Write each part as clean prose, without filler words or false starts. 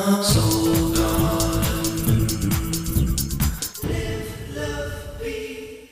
Soul Garden. Live, love, be.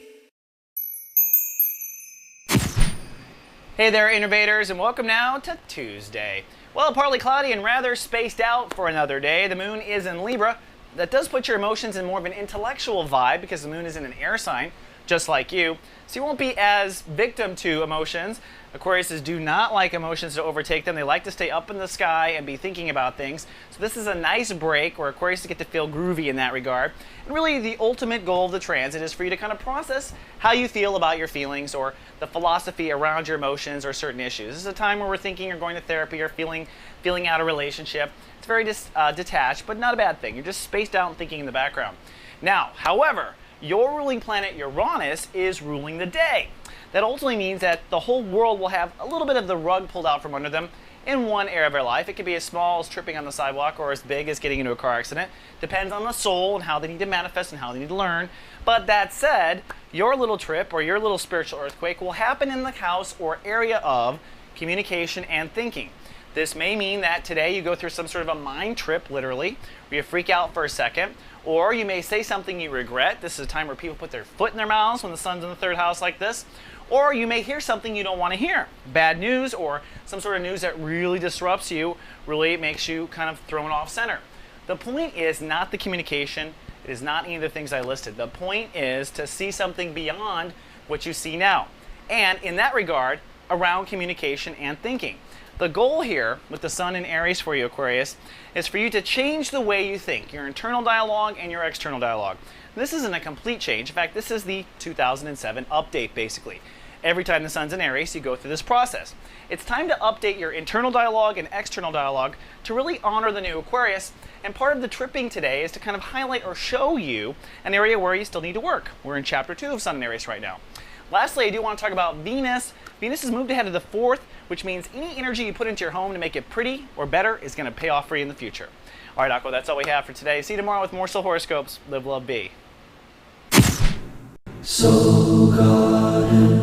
Hey there, innovators, and welcome now to Tuesday. Well, partly cloudy and rather spaced out for another day. The moon is in Libra. That does put your emotions in more of an intellectual vibe because the moon is in an air sign, just like you. So you won't be as victim to emotions. Aquariuses do not like emotions to overtake them. They like to stay up in the sky and be thinking about things. So this is a nice break where Aquariuses get to feel groovy in that regard. And really the ultimate goal of the transit is for you to kind of process how you feel about your feelings or the philosophy around your emotions or certain issues. This is a time where we're thinking or going to therapy or feeling out a relationship. It's very detached, but not a bad thing. You're just spaced out and thinking in the background. Now, however, your ruling planet Uranus is ruling the day. That ultimately means that the whole world will have a little bit of the rug pulled out from under them in one area of their life. It could be as small as tripping on the sidewalk or as big as getting into a car accident. Depends on the soul and how they need to manifest and how they need to learn. But that said, your little trip or your little spiritual earthquake will happen in the house or area of communication and thinking. This may mean that today you go through some sort of a mind trip, literally, where you freak out for a second, or you may say something you regret. This is a time where people put their foot in their mouths when the sun's in the third house like this. Or you may hear something you don't want to hear. Bad news or some sort of news that really disrupts you, really makes you kind of thrown off center. The point is not the communication. It is not any of the things I listed. The point is to see something beyond what you see now. And in that regard, around communication and thinking. The goal here with the sun in Aries for you, Aquarius, is for you to change the way you think, your internal dialogue and your external dialogue. This isn't a complete change. In fact, this is the 2007 update, basically. Every time the sun's in Aries, you go through this process. It's time to update your internal dialogue and external dialogue to really honor the new Aquarius. And part of the tripping today is to kind of highlight or show you an area where you still need to work. We're in chapter 2 of Sun in Aries right now. Lastly, I do want to talk about Venus. Venus has moved ahead of the 4th, which means any energy you put into your home to make it pretty or better is going to pay off for you in the future. All right, Aqua, that's all we have for today. See you tomorrow with more soul horoscopes. Live, love, be. Soul Garden.